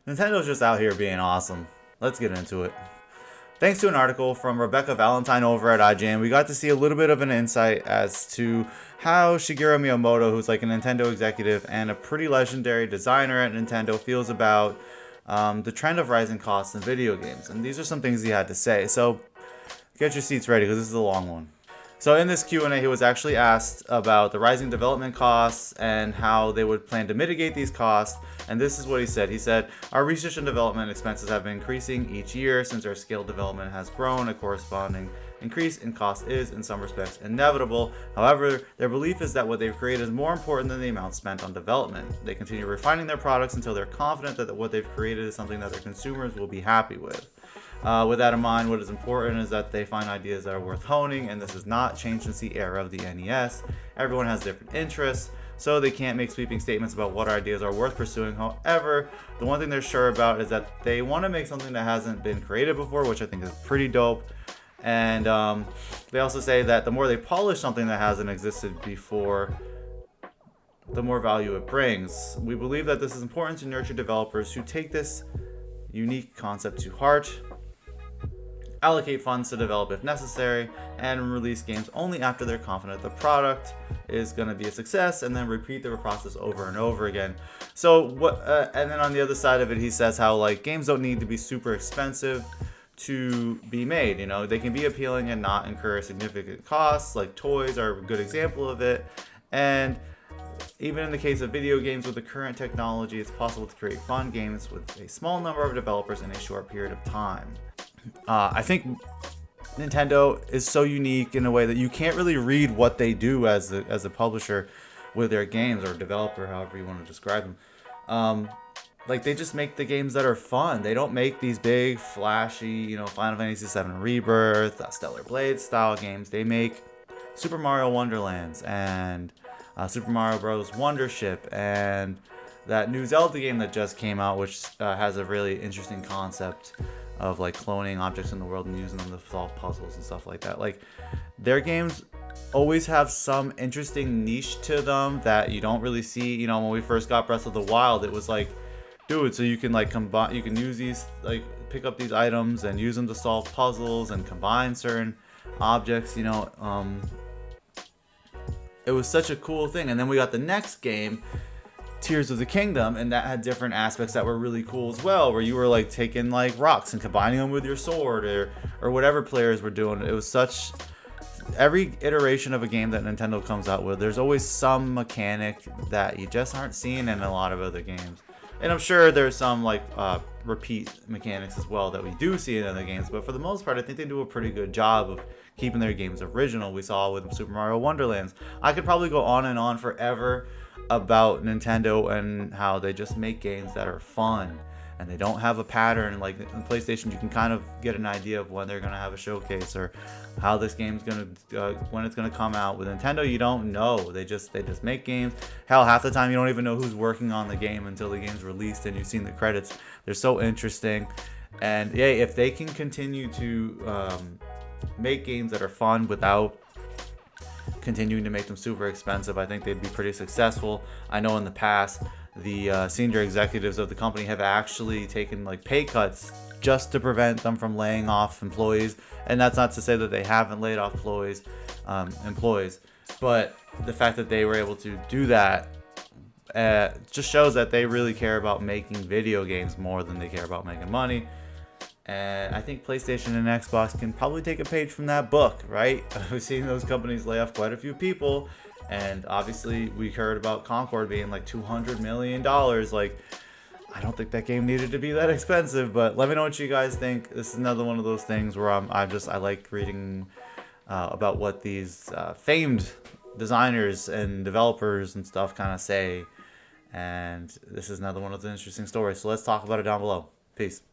Nintendo's just out here being awesome. Let's get into it. Thanks to an article from Rebecca Valentine over at IGN, we got to see a little bit of an insight as to how Shigeru Miyamoto, who's like a Nintendo executive and a pretty legendary designer at Nintendo, feels about the trend of rising costs in video games. And these are some things he had to say. So get your seats ready because this is a long one. So in this Q&A, he was actually asked about the rising development costs and how they would plan to mitigate these costs. And this is what he said. He said, our research and development expenses have been increasing each year since our scale development has grown. A corresponding increase in cost is, in some respects, inevitable. However, their belief is that what they've created is more important than the amount spent on development. They continue refining their products until they're confident that what they've created is something that their consumers will be happy with. With that in mind, what is important is that they find ideas that are worth honing, and this has not changed since the era of the NES. Everyone has different interests, so they can't make sweeping statements about what ideas are worth pursuing. However, the one thing they're sure about is that they want to make something that hasn't been created before, which I think is pretty dope. And they also say that the more they polish something that hasn't existed before, the more value it brings. We believe that this is important to nurture developers who take this unique concept to heart, allocate funds to develop if necessary, and release games only after they're confident the product is going to be a success, and then repeat the process over and over again. So what? And then on the other side of it, he says how like games don't need to be super expensive to be made. You know, they can be appealing and not incur significant costs. Like toys are a good example of it, and even in the case of video games with the current technology, it's possible to create fun games with a small number of developers in a short period of time. I think Nintendo is so unique in a way that you can't really read what they do as a publisher with their games, or developer, however you want to describe them. Like they just make the games that are fun. They don't make these big, flashy, you know, Final Fantasy VII Rebirth, Stellar Blade style games. They make Super Mario Wonderlands and Super Mario Bros. Wondership, and that new Zelda game that just came out, which has a really interesting concept of like cloning objects in the world and using them to solve puzzles and stuff like that. Like their games always have some interesting niche to them that you don't really see. You know, when we first got Breath of the Wild, it was like, dude, so you can like combine, you can use these, like pick up these items and use them to solve puzzles and combine certain objects, you know. It was such a cool thing. And then we got the next game, Tears of the Kingdom, and that had different aspects that were really cool as well, where you were like taking like rocks and combining them with your sword, or whatever players were doing. It was such, every iteration of a game that Nintendo comes out with, there's always some mechanic that you just aren't seeing in a lot of other games. And I'm sure there's some like repeat mechanics as well that we do see in other games, but for the most part, I think they do a pretty good job of keeping their games original. We saw with Super Mario Wonderlands. I could probably go on and on forever about Nintendo and how they just make games that are fun and they don't have a pattern. Like in PlayStation, you can kind of get an idea of when they're gonna have a showcase or how this game's gonna when it's gonna come out. With Nintendo, you don't know. They just make games. Hell, half the time you don't even know who's working on the game until the game's released and you've seen the credits. They're so interesting, and yeah, if they can continue to make games that are fun without continuing to make them super expensive, I think they'd be pretty successful. I know in the past, the senior executives of the company have actually taken like pay cuts just to prevent them from laying off employees. And that's not to say that they haven't laid off employees, but the fact that they were able to do that just shows that they really care about making video games more than they care about making money. And I think PlayStation and Xbox can probably take a page from that book, right? We've seen those companies lay off quite a few people. And obviously, we heard about Concord being like $200 million. Like, I don't think that game needed to be that expensive. But let me know what you guys think. This is another one of those things where I like reading about what these famed designers and developers and stuff kind of say. And this is another one of the interesting stories. So let's talk about it down below. Peace.